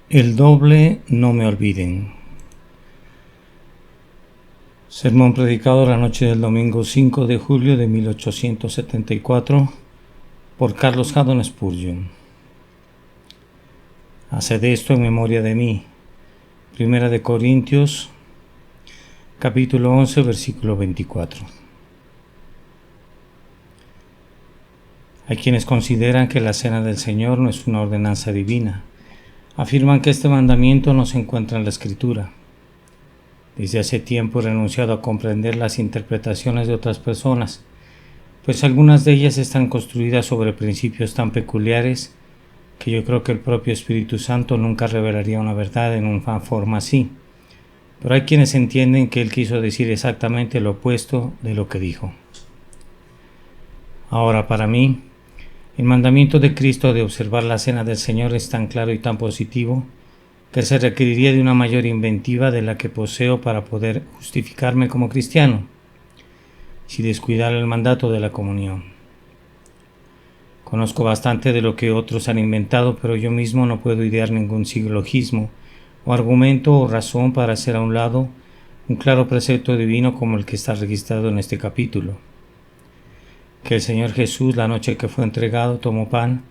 El doble no me olviden. Sermón predicado la noche del domingo 5 de julio de 1874 por Carlos Haddon Spurgeon. Haced esto en memoria de mí. Primera de Corintios, capítulo 11, versículo 24. Hay quienes consideran que la cena del Señor no es una ordenanza divina. Afirman que este mandamiento no se encuentra en la Escritura. Desde hace tiempo he renunciado a comprender las interpretaciones de otras personas, pues algunas de ellas están construidas sobre principios tan peculiares que yo creo que el propio Espíritu Santo nunca revelaría una verdad en una forma así. Pero hay quienes entienden que Él quiso decir exactamente lo opuesto de lo que dijo. Ahora, para mí, el mandamiento de Cristo de observar la cena del Señor es tan claro y tan positivo que se requeriría de una mayor inventiva de la que poseo para poder justificarme como cristiano, si descuidara el mandato de la comunión. Conozco bastante de lo que otros han inventado, pero yo mismo no puedo idear ningún silogismo o argumento o razón para hacer a un lado un claro precepto divino como el que está registrado en este capítulo. Que el Señor Jesús, la noche que fue entregado, tomó pan,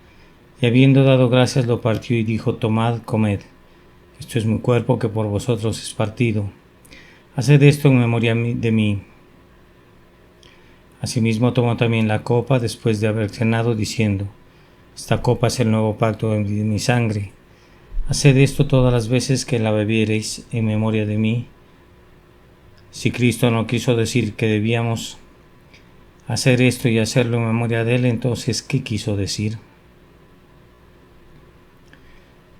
y habiendo dado gracias lo partió y dijo: tomad, comed, esto es mi cuerpo que por vosotros es partido. Haced esto en memoria de mí. Asimismo tomó también la copa después de haber cenado, diciendo: esta copa es el nuevo pacto de mi sangre. Haced esto todas las veces que la bebiereis en memoria de mí. Si Cristo no quiso decir que debíamos hacer esto y hacerlo en memoria de Él, entonces, ¿qué quiso decir?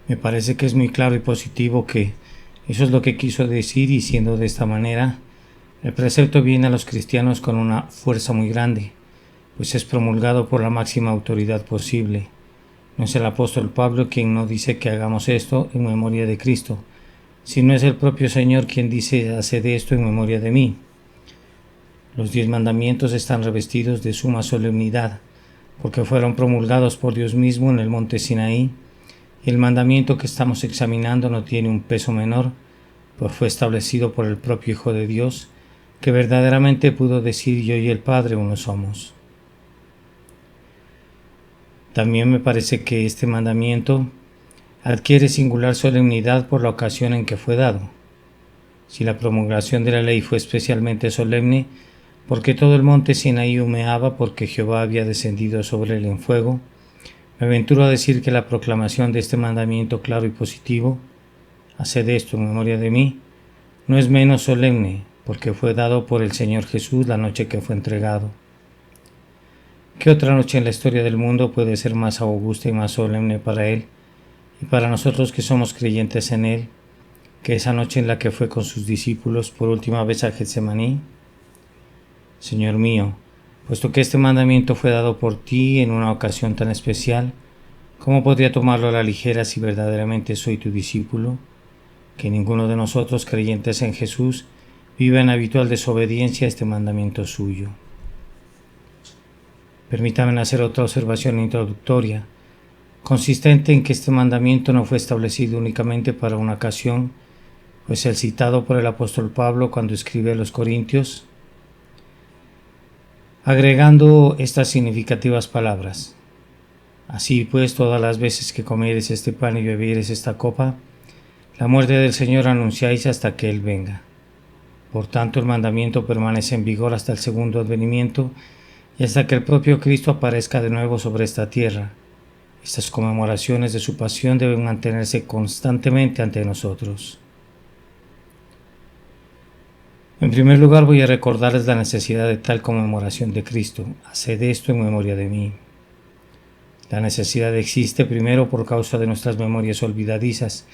Me parece que es muy claro y positivo que eso es lo que quiso decir, y siendo de esta manera, el precepto viene a los cristianos con una fuerza muy grande, pues es promulgado por la máxima autoridad posible. No es el apóstol Pablo quien nos dice que hagamos esto en memoria de Cristo, sino es el propio Señor quien dice: haced esto en memoria de mí. Los 10 mandamientos están revestidos de suma solemnidad, porque fueron promulgados por Dios mismo en el monte Sinaí, y el mandamiento que estamos examinando no tiene un peso menor, pues fue establecido por el propio Hijo de Dios, que verdaderamente pudo decir: yo y el Padre uno somos. También me parece que este mandamiento adquiere singular solemnidad por la ocasión en que fue dado. Si la promulgación de la ley fue especialmente solemne, porque todo el monte Sinaí humeaba porque Jehová había descendido sobre él en fuego, me aventuro a decir que la proclamación de este mandamiento claro y positivo, haced esto en memoria de mí, no es menos solemne, porque fue dado por el Señor Jesús la noche que fue entregado. ¿Qué otra noche en la historia del mundo puede ser más augusta y más solemne para Él y para nosotros que somos creyentes en Él, que esa noche en la que fue con sus discípulos por última vez a Getsemaní? Señor mío, puesto que este mandamiento fue dado por ti en una ocasión tan especial, ¿cómo podría tomarlo a la ligera si verdaderamente soy tu discípulo? Que ninguno de nosotros creyentes en Jesús viva en habitual desobediencia a este mandamiento suyo. Permítame hacer otra observación introductoria, consistente en que este mandamiento no fue establecido únicamente para una ocasión, pues el citado por el apóstol Pablo cuando escribe a los Corintios, agregando estas significativas palabras: así pues, todas las veces que comiereis este pan y bebiereis esta copa, la muerte del Señor anunciáis hasta que Él venga. Por tanto, el mandamiento permanece en vigor hasta el segundo advenimiento y hasta que el propio Cristo aparezca de nuevo sobre esta tierra. Estas conmemoraciones de su pasión deben mantenerse constantemente ante nosotros. En primer lugar, voy a recordarles la necesidad de tal conmemoración de Cristo. Haced esto en memoria de mí. La necesidad existe primero por causa de nuestras memorias olvidadizas.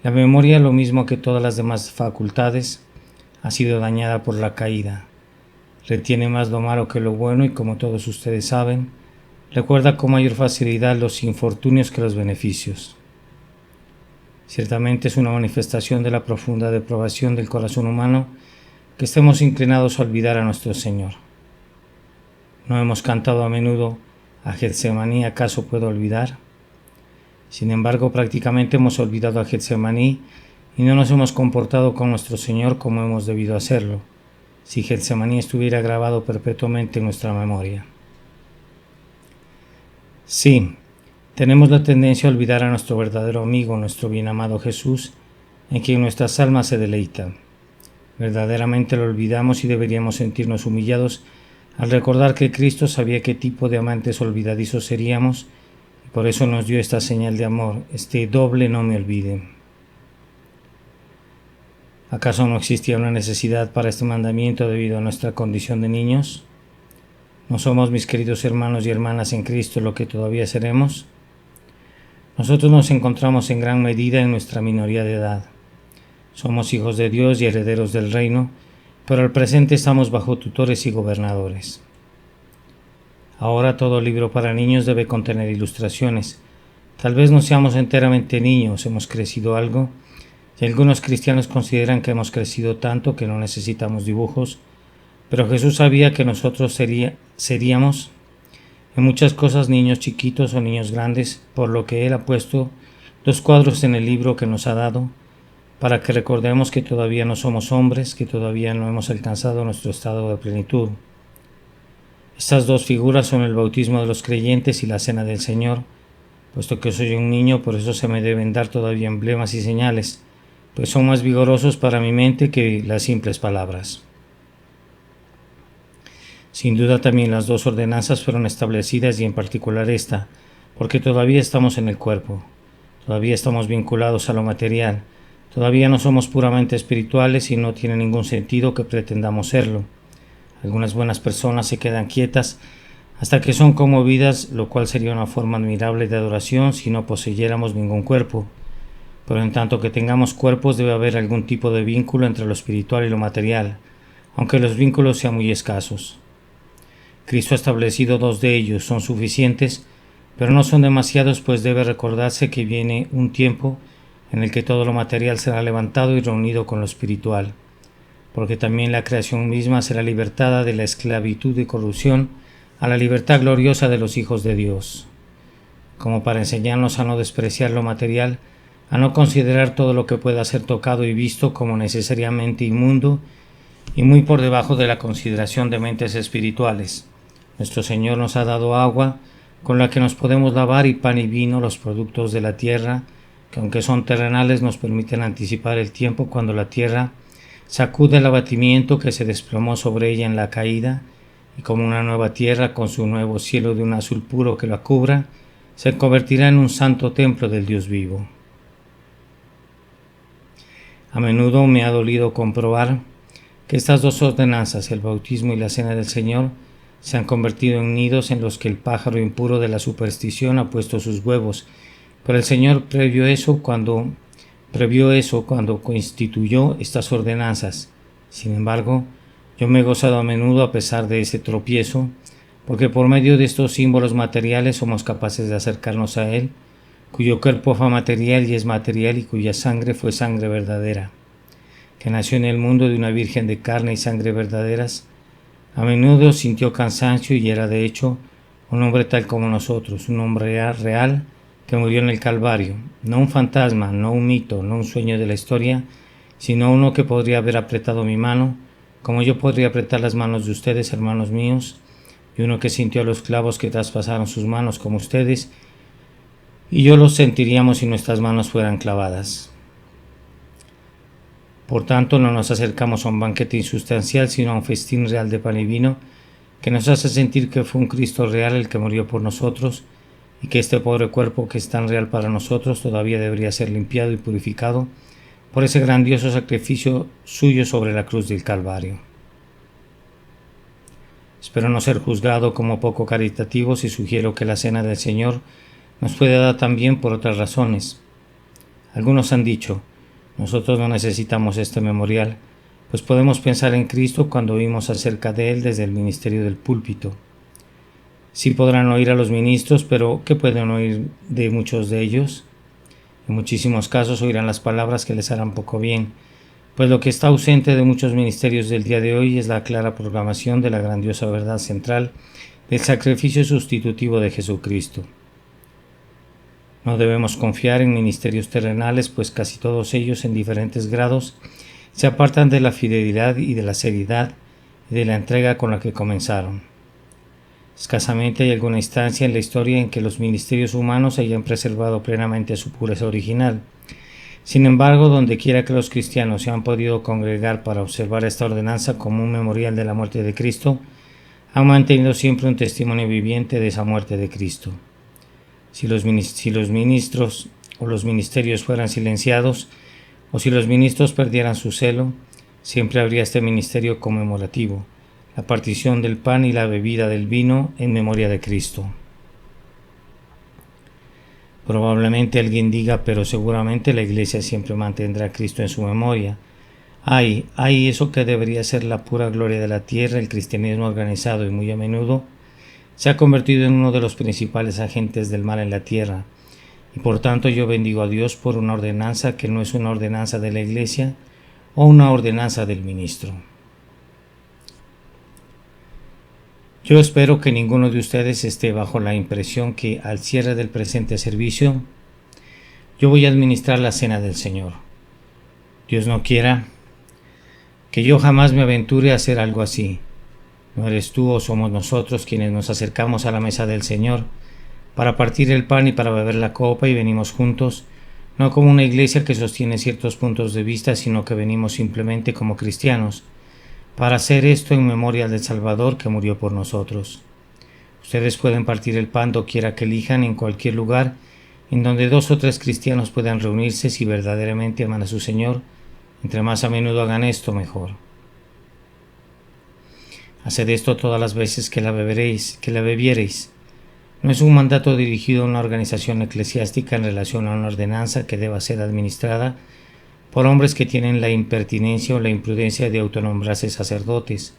La memoria, lo mismo que todas las demás facultades, ha sido dañada por la caída. Retiene más lo malo que lo bueno y, como todos ustedes saben, recuerda con mayor facilidad los infortunios que los beneficios. Ciertamente es una manifestación de la profunda depravación del corazón humano que estemos inclinados a olvidar a nuestro Señor. ¿No hemos cantado a menudo: a Getsemaní acaso puedo olvidar? Sin embargo, prácticamente hemos olvidado a Getsemaní y no nos hemos comportado con nuestro Señor como hemos debido hacerlo, si Getsemaní estuviera grabado perpetuamente en nuestra memoria. Sí, tenemos la tendencia a olvidar a nuestro verdadero amigo, nuestro bien amado Jesús, en quien nuestras almas se deleitan. Verdaderamente lo olvidamos y deberíamos sentirnos humillados al recordar que Cristo sabía qué tipo de amantes olvidadizos seríamos y por eso nos dio esta señal de amor, este doble no me olvide. ¿Acaso no existía una necesidad para este mandamiento debido a nuestra condición de niños? ¿No somos, mis queridos hermanos y hermanas en Cristo, lo que todavía seremos? Nosotros nos encontramos en gran medida en nuestra minoría de edad. Somos hijos de Dios y herederos del reino, pero al presente estamos bajo tutores y gobernadores. Ahora todo libro para niños debe contener ilustraciones. Tal vez no seamos enteramente niños, hemos crecido algo, y algunos cristianos consideran que hemos crecido tanto que no necesitamos dibujos, pero Jesús sabía que nosotros seríamos en muchas cosas niños chiquitos o niños grandes, por lo que Él ha puesto 2 cuadros en el libro que nos ha dado, para que recordemos que todavía no somos hombres, que todavía no hemos alcanzado nuestro estado de plenitud. Estas 2 figuras son el bautismo de los creyentes y la cena del Señor. Puesto que soy un niño, por eso se me deben dar todavía emblemas y señales, pues son más vigorosos para mi mente que las simples palabras. Sin duda también las 2 ordenanzas fueron establecidas y en particular esta, porque todavía estamos en el cuerpo, todavía estamos vinculados a lo material, todavía no somos puramente espirituales y no tiene ningún sentido que pretendamos serlo. Algunas buenas personas se quedan quietas hasta que son conmovidas, lo cual sería una forma admirable de adoración si no poseyéramos ningún cuerpo. Pero en tanto que tengamos cuerpos debe haber algún tipo de vínculo entre lo espiritual y lo material, aunque los vínculos sean muy escasos. Cristo ha establecido 2 de ellos, son suficientes, pero no son demasiados, pues debe recordarse que viene un tiempo en el que todo lo material será levantado y reunido con lo espiritual, porque también la creación misma será libertada de la esclavitud y corrupción a la libertad gloriosa de los hijos de Dios. Como para enseñarnos a no despreciar lo material, a no considerar todo lo que pueda ser tocado y visto como necesariamente inmundo y muy por debajo de la consideración de mentes espirituales. Nuestro Señor nos ha dado agua con la que nos podemos lavar y pan y vino, los productos de la tierra, que aunque son terrenales nos permiten anticipar el tiempo cuando la tierra sacude el abatimiento que se desplomó sobre ella en la caída, y como una nueva tierra con su nuevo cielo de un azul puro que la cubra, se convertirá en un santo templo del Dios vivo. A menudo me ha dolido comprobar que estas 2 ordenanzas, el bautismo y la cena del Señor, se han convertido en nidos en los que el pájaro impuro de la superstición ha puesto sus huevos, pero el Señor previó eso cuando constituyó estas ordenanzas. Sin embargo, yo me he gozado a menudo a pesar de ese tropiezo, porque por medio de estos símbolos materiales somos capaces de acercarnos a Él, cuyo cuerpo fue material y es material y cuya sangre fue sangre verdadera, que nació en el mundo de una virgen de carne y sangre verdaderas. A menudo sintió cansancio y era de hecho un hombre tal como nosotros, un hombre real que murió en el Calvario, no un fantasma, no un mito, no un sueño de la historia, sino uno que podría haber apretado mi mano, como yo podría apretar las manos de ustedes, hermanos míos, y uno que sintió los clavos que traspasaron sus manos como ustedes, y yo los sentiríamos si nuestras manos fueran clavadas. Por tanto, no nos acercamos a un banquete insustancial, sino a un festín real de pan y vino, que nos hace sentir que fue un Cristo real el que murió por nosotros, y que este pobre cuerpo que es tan real para nosotros todavía debería ser limpiado y purificado por ese grandioso sacrificio suyo sobre la cruz del Calvario. Espero no ser juzgado como poco caritativo si sugiero que la cena del Señor nos fue dada también por otras razones. Algunos han dicho, nosotros no necesitamos este memorial, pues podemos pensar en Cristo cuando oímos acerca de Él desde el ministerio del púlpito. Sí podrán oír a los ministros, pero ¿qué pueden oír de muchos de ellos? En muchísimos casos oirán las palabras que les harán poco bien, pues lo que está ausente de muchos ministerios del día de hoy es la clara proclamación de la grandiosa verdad central del sacrificio sustitutivo de Jesucristo. No debemos confiar en ministerios terrenales, pues casi todos ellos, en diferentes grados, se apartan de la fidelidad y de la seriedad y de la entrega con la que comenzaron. Escasamente hay alguna instancia en la historia en que los ministerios humanos hayan preservado plenamente su pureza original. Sin embargo, donde quiera que los cristianos se han podido congregar para observar esta ordenanza como un memorial de la muerte de Cristo, han mantenido siempre un testimonio viviente de esa muerte de Cristo. Si los ministros o los ministerios fueran silenciados, o si los ministros perdieran su celo, siempre habría este ministerio conmemorativo, la partición del pan y la bebida del vino en memoria de Cristo. Probablemente alguien diga, pero seguramente la Iglesia siempre mantendrá a Cristo en su memoria. Ay, eso que debería ser la pura gloria de la tierra, el cristianismo organizado y muy a menudo se ha convertido en uno de los principales agentes del mal en la tierra, y por tanto yo bendigo a Dios por una ordenanza que no es una ordenanza de la Iglesia o una ordenanza del ministro. Yo espero que ninguno de ustedes esté bajo la impresión que al cierre del presente servicio yo voy a administrar la cena del Señor. Dios no quiera que yo jamás me aventure a hacer algo así. No eres tú o somos nosotros quienes nos acercamos a la mesa del Señor para partir el pan y para beber la copa y venimos juntos, no como una iglesia que sostiene ciertos puntos de vista, sino que venimos simplemente como cristianos, para hacer esto en memoria del Salvador que murió por nosotros. Ustedes pueden partir el pan doquiera que elijan, en cualquier lugar en donde 2 o 3 cristianos puedan reunirse si verdaderamente aman a su Señor. Entre más a menudo hagan esto, mejor. Haced esto todas las veces que la bebiereis. No es un mandato dirigido a una organización eclesiástica en relación a una ordenanza que deba ser administrada por hombres que tienen la impertinencia o la imprudencia de autonombrarse sacerdotes,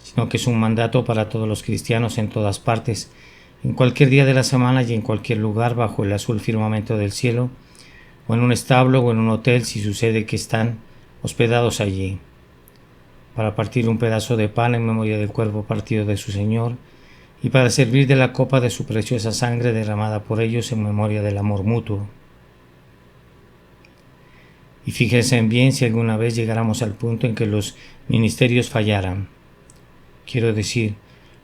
sino que es un mandato para todos los cristianos en todas partes, en cualquier día de la semana y en cualquier lugar bajo el azul firmamento del cielo, o en un establo o en un hotel si sucede que están hospedados allí, para partir un pedazo de pan en memoria del cuerpo partido de su Señor, y para servir de la copa de su preciosa sangre derramada por ellos en memoria del amor mutuo. Y fíjense bien si alguna vez llegáramos al punto en que los ministerios fallaran. Quiero decir,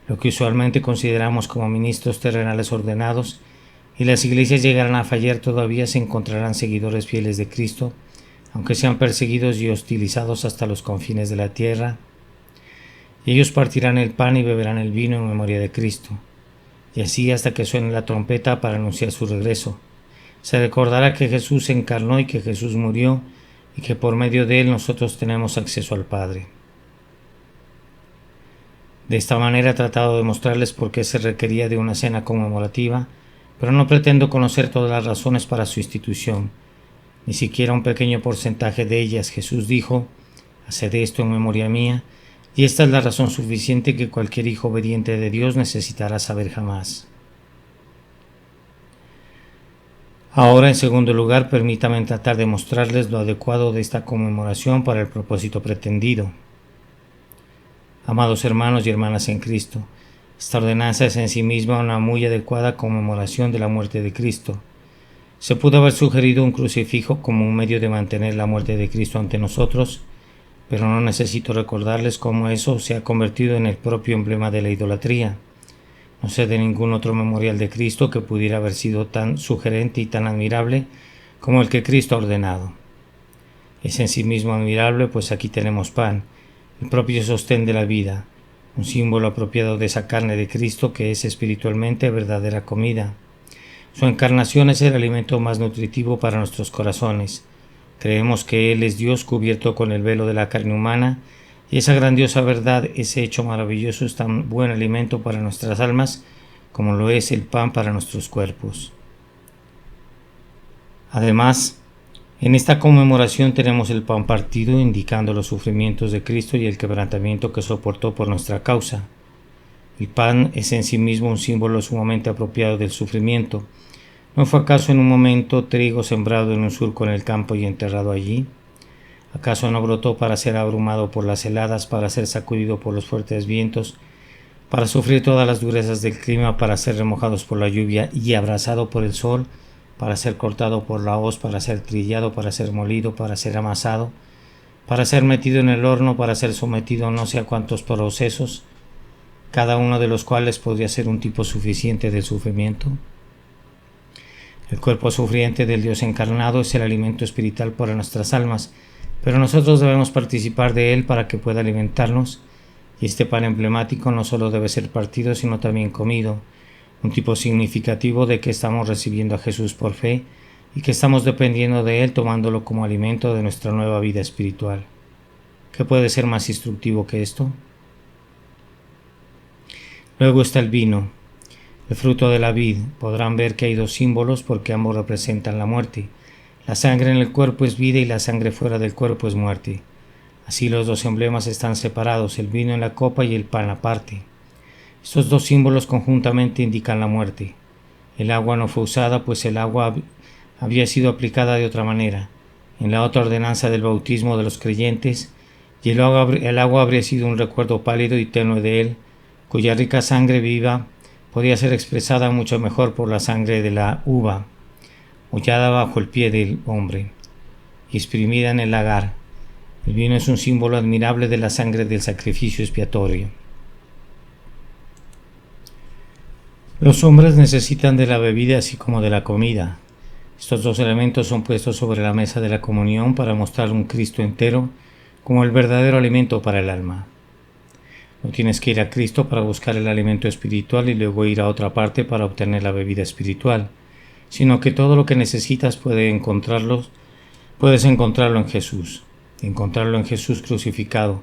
lo que usualmente consideramos como ministros terrenales ordenados, y las iglesias llegarán a fallar, todavía se encontrarán seguidores fieles de Cristo, aunque sean perseguidos y hostilizados hasta los confines de la tierra. Y ellos partirán el pan y beberán el vino en memoria de Cristo, y así hasta que suene la trompeta para anunciar su regreso. Se recordará que Jesús se encarnó y que Jesús murió, y que por medio de él nosotros tenemos acceso al Padre. De esta manera he tratado de mostrarles por qué se requería de una cena conmemorativa, pero no pretendo conocer todas las razones para su institución, ni siquiera un pequeño porcentaje de ellas. Jesús dijo: haced esto en memoria mía, y esta es la razón suficiente que cualquier hijo obediente de Dios necesitará saber jamás. Ahora, en segundo lugar, permítanme tratar de mostrarles lo adecuado de esta conmemoración para el propósito pretendido. Amados hermanos y hermanas en Cristo, esta ordenanza es en sí misma una muy adecuada conmemoración de la muerte de Cristo. Se pudo haber sugerido un crucifijo como un medio de mantener la muerte de Cristo ante nosotros, pero no necesito recordarles cómo eso se ha convertido en el propio emblema de la idolatría. No sé de ningún otro memorial de Cristo que pudiera haber sido tan sugerente y tan admirable como el que Cristo ha ordenado. Es en sí mismo admirable, pues aquí tenemos pan, el propio sostén de la vida, un símbolo apropiado de esa carne de Cristo que es espiritualmente verdadera comida. Su encarnación es el alimento más nutritivo para nuestros corazones. Creemos que Él es Dios cubierto con el velo de la carne humana, y esa grandiosa verdad, ese hecho maravilloso, es tan buen alimento para nuestras almas como lo es el pan para nuestros cuerpos. Además, en esta conmemoración tenemos el pan partido, indicando los sufrimientos de Cristo y el quebrantamiento que soportó por nuestra causa. El pan es en sí mismo un símbolo sumamente apropiado del sufrimiento. ¿No fue acaso en un momento trigo sembrado en un surco en el campo y enterrado allí? ¿Acaso no brotó para ser abrumado por las heladas, para ser sacudido por los fuertes vientos, para sufrir todas las durezas del clima, para ser remojados por la lluvia y abrazado por el sol, para ser cortado por la hoz, para ser trillado, para ser molido, para ser amasado, para ser metido en el horno, para ser sometido a no sé a cuántos procesos, cada uno de los cuales podría ser un tipo suficiente del sufrimiento. El cuerpo sufriente del Dios encarnado es el alimento espiritual para nuestras almas, pero nosotros debemos participar de él para que pueda alimentarnos, y este pan emblemático no solo debe ser partido, sino también comido, un tipo significativo de que estamos recibiendo a Jesús por fe y que estamos dependiendo de él, tomándolo como alimento de nuestra nueva vida espiritual. ¿Qué puede ser más instructivo que esto? Luego está el vino, el fruto de la vid. Podrán ver que hay dos símbolos porque ambos representan la muerte. La sangre en el cuerpo es vida y la sangre fuera del cuerpo es muerte. Así los dos emblemas están separados, el vino en la copa y el pan aparte. Estos dos símbolos conjuntamente indican la muerte. El agua no fue usada, pues el agua había sido aplicada de otra manera, en la otra ordenanza del bautismo de los creyentes, y el agua habría sido un recuerdo pálido y tenue de él, cuya rica sangre viva podía ser expresada mucho mejor por la sangre de la uva, hollada bajo el pie del hombre, y exprimida en el lagar. El vino es un símbolo admirable de la sangre del sacrificio expiatorio. Los hombres necesitan de la bebida así como de la comida. Estos dos elementos son puestos sobre la mesa de la comunión para mostrar un Cristo entero como el verdadero alimento para el alma. No tienes que ir a Cristo para buscar el alimento espiritual y luego ir a otra parte para obtener la bebida espiritual, sino que todo lo que necesitas puedes encontrarlo en Jesús, encontrarlo en Jesús crucificado,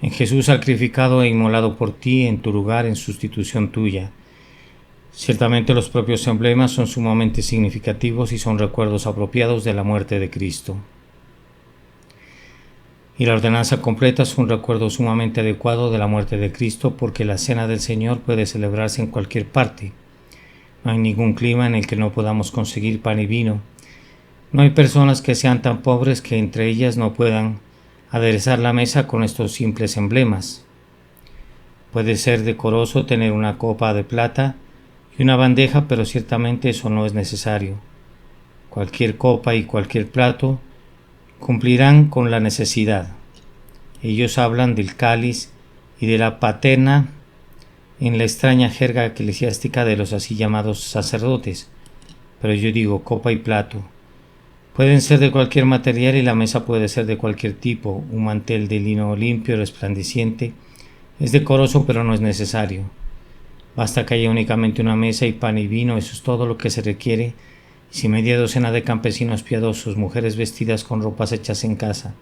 en Jesús sacrificado e inmolado por ti en tu lugar en sustitución tuya. Ciertamente los propios emblemas son sumamente significativos y son recuerdos apropiados de la muerte de Cristo. Y la ordenanza completa es un recuerdo sumamente adecuado de la muerte de Cristo, porque la cena del Señor puede celebrarse en cualquier parte. No hay ningún clima en el que no podamos conseguir pan y vino. No hay personas que sean tan pobres que entre ellas no puedan aderezar la mesa con estos simples emblemas. Puede ser decoroso tener una copa de plata y una bandeja, pero ciertamente eso no es necesario. Cualquier copa y cualquier plato cumplirán con la necesidad. Ellos hablan del cáliz y de la patena en la extraña jerga eclesiástica de los así llamados sacerdotes, pero yo digo copa y plato. Pueden ser de cualquier material y la mesa puede ser de cualquier tipo. Un mantel de lino limpio, resplandeciente, es decoroso pero no es necesario. Basta que haya únicamente una mesa y pan y vino, eso es todo lo que se requiere. Si media docena de campesinos piadosos, mujeres vestidas con ropas hechas en casa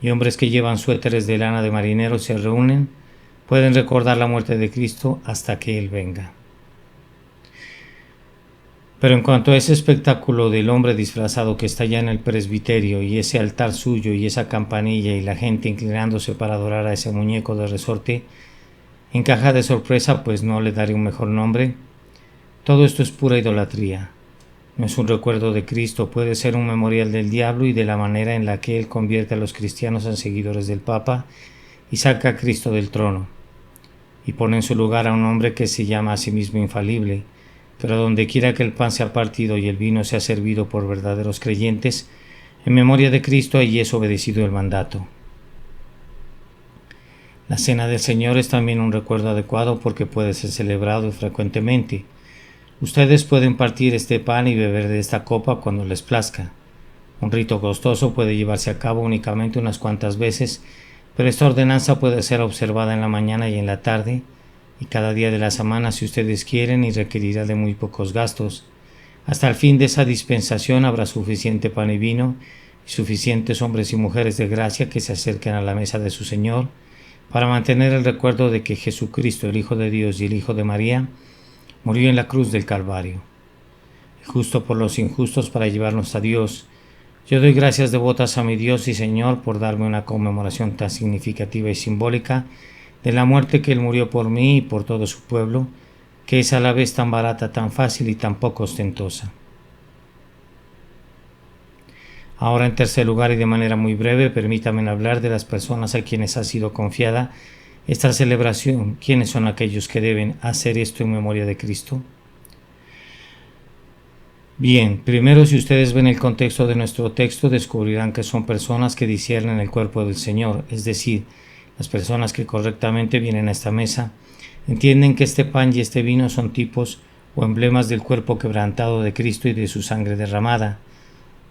y hombres que llevan suéteres de lana de marinero se reúnen, pueden recordar la muerte de Cristo hasta que Él venga. Pero en cuanto a ese espectáculo del hombre disfrazado que está ya en el presbiterio y ese altar suyo y esa campanilla y la gente inclinándose para adorar a ese muñeco de resorte, en caja de sorpresa, pues no le daré un mejor nombre, todo esto es pura idolatría. No es un recuerdo de Cristo, puede ser un memorial del diablo y de la manera en la que él convierte a los cristianos en seguidores del Papa y saca a Cristo del trono, y pone en su lugar a un hombre que se llama a sí mismo infalible, pero donde quiera que el pan sea partido y el vino sea servido por verdaderos creyentes, en memoria de Cristo allí es obedecido el mandato. La cena del Señor es también un recuerdo adecuado porque puede ser celebrado frecuentemente. Ustedes pueden partir este pan y beber de esta copa cuando les plazca. Un rito costoso puede llevarse a cabo únicamente unas cuantas veces, pero esta ordenanza puede ser observada en la mañana y en la tarde, y cada día de la semana si ustedes quieren, y requerirá de muy pocos gastos. Hasta el fin de esa dispensación habrá suficiente pan y vino, y suficientes hombres y mujeres de gracia que se acerquen a la mesa de su Señor, para mantener el recuerdo de que Jesucristo, el Hijo de Dios y el Hijo de María, murió en la cruz del Calvario, y justo por los injustos para llevarnos a Dios. Yo doy gracias devotas a mi Dios y Señor por darme una conmemoración tan significativa y simbólica de la muerte que Él murió por mí y por todo su pueblo, que es a la vez tan barata, tan fácil y tan poco ostentosa. Ahora, en tercer lugar y de manera muy breve, permítanme hablar de las personas a quienes ha sido confiada esta celebración. ¿Quiénes son aquellos que deben hacer esto en memoria de Cristo? Bien, primero si ustedes ven el contexto de nuestro texto descubrirán que son personas que disciernen el cuerpo del Señor, es decir, las personas que correctamente vienen a esta mesa entienden que este pan y este vino son tipos o emblemas del cuerpo quebrantado de Cristo y de su sangre derramada,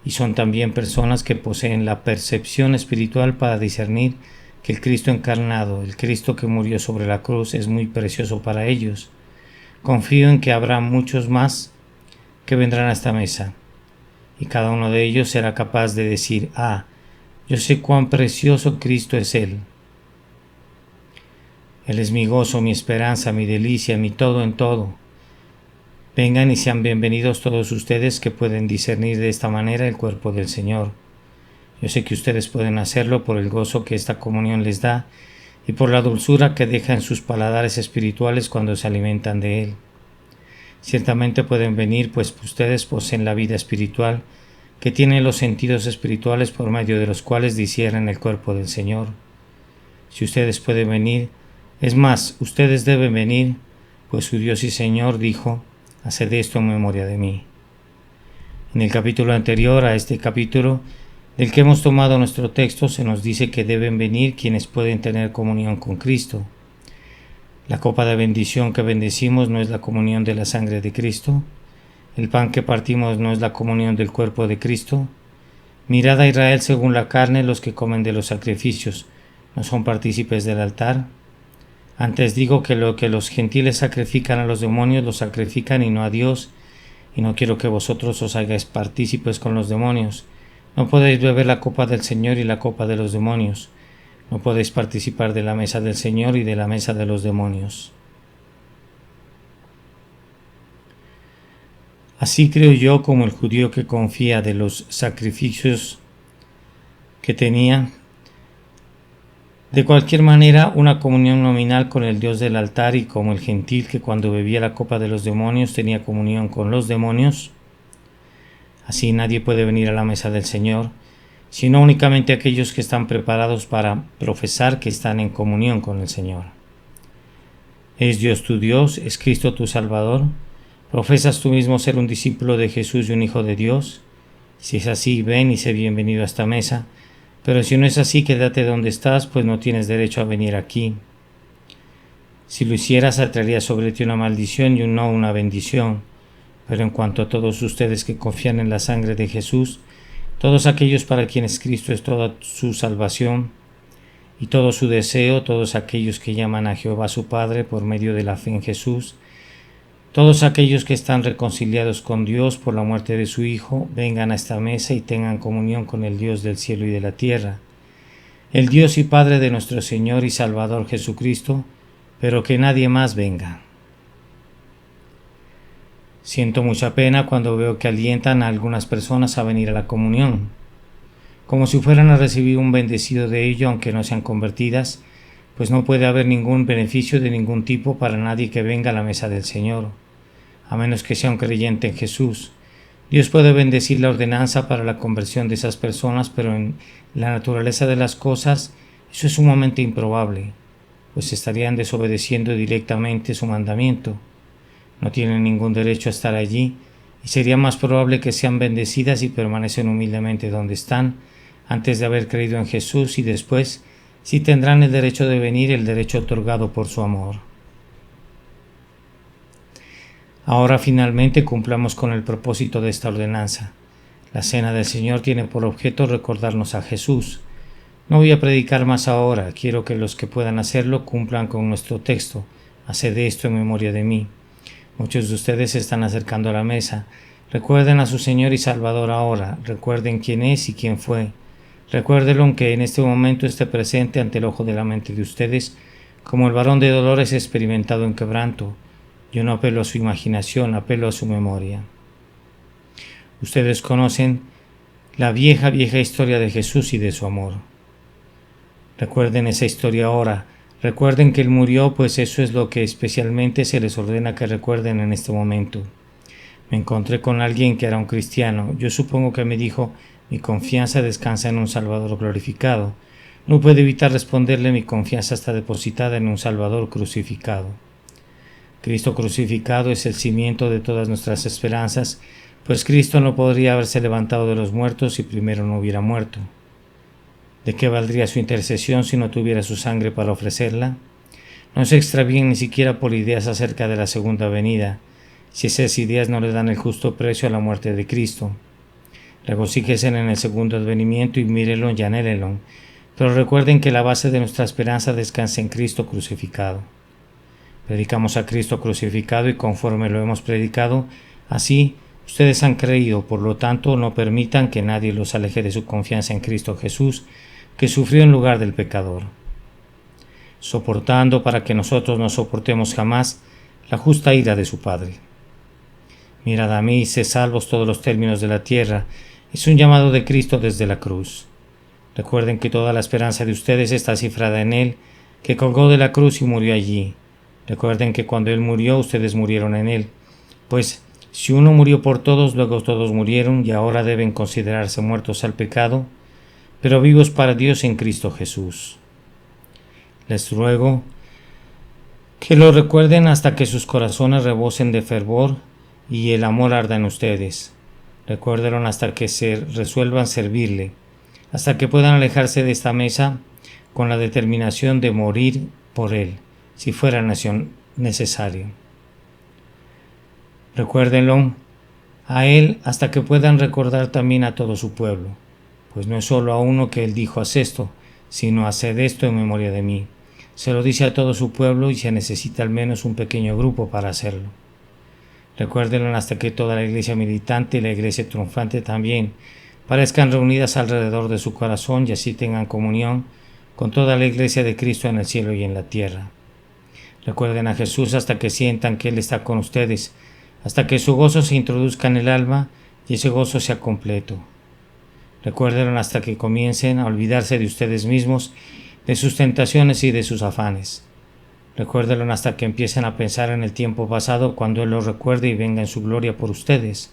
y son también personas que poseen la percepción espiritual para discernir que el Cristo encarnado, el Cristo que murió sobre la cruz, es muy precioso para ellos. Confío en que habrá muchos más que vendrán a esta mesa, y cada uno de ellos será capaz de decir: yo sé cuán precioso Cristo es Él. Él es mi gozo, mi esperanza, mi delicia, mi todo en todo. Vengan y sean bienvenidos todos ustedes que pueden discernir de esta manera el cuerpo del Señor. Yo sé que ustedes pueden hacerlo por el gozo que esta comunión les da y por la dulzura que deja en sus paladares espirituales cuando se alimentan de Él. Ciertamente pueden venir, pues ustedes poseen la vida espiritual, que tiene los sentidos espirituales por medio de los cuales disciernen el cuerpo del Señor. Si ustedes pueden venir, es más, ustedes deben venir, pues su Dios y Señor dijo: haced esto en memoria de mí. En el capítulo anterior a este capítulo, del que hemos tomado nuestro texto, se nos dice que deben venir quienes pueden tener comunión con Cristo. La copa de bendición que bendecimos no es la comunión de la sangre de Cristo. El pan que partimos no es la comunión del cuerpo de Cristo. Mirad a Israel según la carne, los que comen de los sacrificios no son partícipes del altar. Antes digo que lo que los gentiles sacrifican a los demonios lo sacrifican y no a Dios, y no quiero que vosotros os hagáis partícipes con los demonios. No podéis beber la copa del Señor y la copa de los demonios. No podéis participar de la mesa del Señor y de la mesa de los demonios. Así creo yo, como el judío que confía de los sacrificios que tenía, de cualquier manera, una comunión nominal con el Dios del altar, y como el gentil que cuando bebía la copa de los demonios tenía comunión con los demonios. Así nadie puede venir a la mesa del Señor, sino únicamente aquellos que están preparados para profesar que están en comunión con el Señor. ¿Es Dios tu Dios? ¿Es Cristo tu Salvador? ¿Profesas tú mismo ser un discípulo de Jesús y un hijo de Dios? Si es así, ven y sé bienvenido a esta mesa, pero si no es así, quédate donde estás, pues no tienes derecho a venir aquí. Si lo hicieras, atraería sobre ti una maldición y no una bendición. Pero en cuanto a todos ustedes que confían en la sangre de Jesús, todos aquellos para quienes Cristo es toda su salvación y todo su deseo, todos aquellos que llaman a Jehová su Padre por medio de la fe en Jesús, todos aquellos que están reconciliados con Dios por la muerte de su Hijo, vengan a esta mesa y tengan comunión con el Dios del cielo y de la tierra, el Dios y Padre de nuestro Señor y Salvador Jesucristo, pero que nadie más venga. Siento mucha pena cuando veo que alientan a algunas personas a venir a la comunión, como si fueran a recibir un bendecido de ello, aunque no sean convertidas, pues no puede haber ningún beneficio de ningún tipo para nadie que venga a la mesa del Señor, a menos que sea un creyente en Jesús. Dios puede bendecir la ordenanza para la conversión de esas personas, pero en la naturaleza de las cosas eso es sumamente improbable, pues estarían desobedeciendo directamente su mandamiento. No tienen ningún derecho a estar allí, y sería más probable que sean bendecidas y permanecen humildemente donde están, antes de haber creído en Jesús, y después sí tendrán el derecho de venir, el derecho otorgado por su amor. Ahora finalmente cumplamos con el propósito de esta ordenanza. La cena del Señor tiene por objeto recordarnos a Jesús. No voy a predicar más ahora, quiero que los que puedan hacerlo cumplan con nuestro texto. Haced esto en memoria de mí. Muchos de ustedes se están acercando a la mesa. Recuerden a su Señor y Salvador ahora. Recuerden quién es y quién fue. Recuérdenlo aunque en este momento esté presente ante el ojo de la mente de ustedes, como el varón de dolores experimentado en quebranto. Yo no apelo a su imaginación, apelo a su memoria. Ustedes conocen la vieja historia de Jesús y de su amor. Recuerden esa historia ahora. Recuerden que Él murió, pues eso es lo que especialmente se les ordena que recuerden en este momento. Me encontré con alguien que era un cristiano. Yo supongo que me dijo: mi confianza descansa en un Salvador glorificado. No puedo evitar responderle: mi confianza está depositada en un Salvador crucificado. Cristo crucificado es el cimiento de todas nuestras esperanzas, pues Cristo no podría haberse levantado de los muertos si primero no hubiera muerto. ¿De qué valdría su intercesión si no tuviera su sangre para ofrecerla? No se extravíen ni siquiera por ideas acerca de la segunda venida, si esas ideas no le dan el justo precio a la muerte de Cristo. Regocíjense en el segundo advenimiento y mírenlo y anhélenlo, pero recuerden que la base de nuestra esperanza descansa en Cristo crucificado. Predicamos a Cristo crucificado y conforme lo hemos predicado, así ustedes han creído, por lo tanto no permitan que nadie los aleje de su confianza en Cristo Jesús, que sufrió en lugar del pecador, soportando para que nosotros no soportemos jamás la justa ira de su Padre. Mirad a mí y sed salvos todos los términos de la tierra, es un llamado de Cristo desde la cruz. Recuerden que toda la esperanza de ustedes está cifrada en Él, que colgó de la cruz y murió allí. Recuerden que cuando Él murió, ustedes murieron en Él. Pues, si uno murió por todos, luego todos murieron y ahora deben considerarse muertos al pecado, pero vivos para Dios en Cristo Jesús. Les ruego que lo recuerden hasta que sus corazones rebosen de fervor y el amor arda en ustedes. Recuérdenlo hasta que se resuelvan servirle, hasta que puedan alejarse de esta mesa con la determinación de morir por Él, si fuera necesario. Recuérdenlo a Él hasta que puedan recordar también a todo su pueblo, pues no es solo a uno que Él dijo haz esto, sino haced esto en memoria de mí. Se lo dice a todo su pueblo y se necesita al menos un pequeño grupo para hacerlo. Recuérdenlo hasta que toda la iglesia militante y la iglesia triunfante también parezcan reunidas alrededor de su corazón y así tengan comunión con toda la iglesia de Cristo en el cielo y en la tierra. Recuerden a Jesús hasta que sientan que Él está con ustedes, hasta que su gozo se introduzca en el alma y ese gozo sea completo. Recuérdenlo hasta que comiencen a olvidarse de ustedes mismos, de sus tentaciones y de sus afanes. Recuérdenlo hasta que empiecen a pensar en el tiempo pasado cuando Él los recuerde y venga en su gloria por ustedes.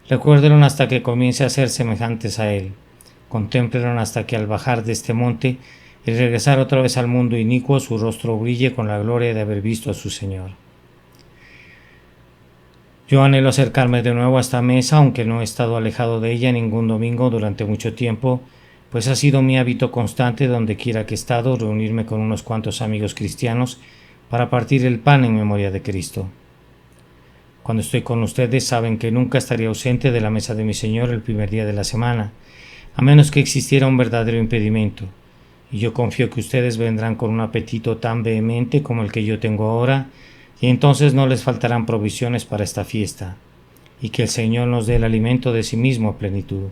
Recuérdenlo hasta que comience a ser semejantes a Él. Contémplenlo hasta que al bajar de este monte y regresar otra vez al mundo inicuo, su rostro brille con la gloria de haber visto a su Señor. Yo anhelo acercarme de nuevo a esta mesa, aunque no he estado alejado de ella ningún domingo durante mucho tiempo, pues ha sido mi hábito constante donde quiera que he estado reunirme con unos cuantos amigos cristianos para partir el pan en memoria de Cristo. Cuando estoy con ustedes saben que nunca estaría ausente de la mesa de mi Señor el primer día de la semana, a menos que existiera un verdadero impedimento, y yo confío que ustedes vendrán con un apetito tan vehemente como el que yo tengo ahora, y entonces no les faltarán provisiones para esta fiesta, y que el Señor nos dé el alimento de sí mismo a plenitud.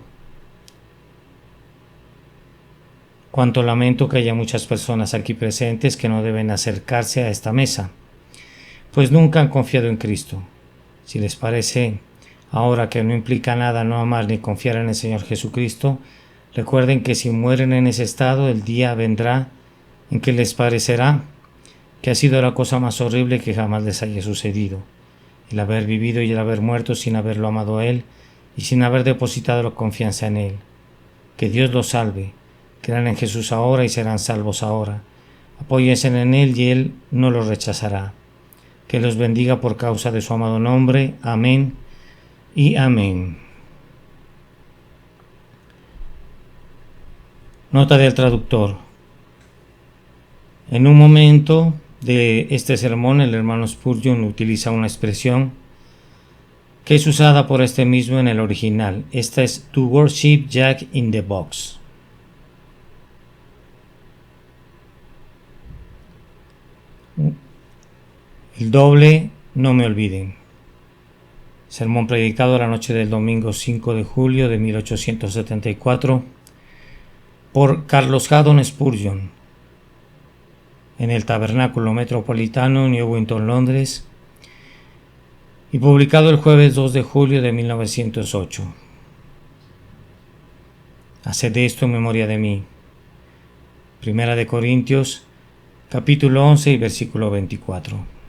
Cuánto lamento que haya muchas personas aquí presentes que no deben acercarse a esta mesa, pues nunca han confiado en Cristo. Si les parece ahora que no implica nada no amar ni confiar en el Señor Jesucristo, recuerden que si mueren en ese estado, el día vendrá en que les parecerá que ha sido la cosa más horrible que jamás les haya sucedido, el haber vivido y el haber muerto sin haberlo amado a Él y sin haber depositado la confianza en Él. Que Dios los salve. Crean en Jesús ahora y serán salvos ahora. Apóyense en Él y Él no los rechazará. Que los bendiga por causa de su amado nombre. Amén y amén. Nota del traductor. En un momento de este sermón, el hermano Spurgeon utiliza una expresión que es usada por este mismo en el original. Esta es to worship Jack in the box. El doble, no me olviden. Sermón predicado la noche del domingo 5 de julio de 1874 por Carlos Haddon Spurgeon en el Tabernáculo Metropolitano, Newington, Londres, y publicado el jueves 2 de julio de 1908. Haced esto en memoria de mí. Primera de Corintios, capítulo 11 y versículo 24.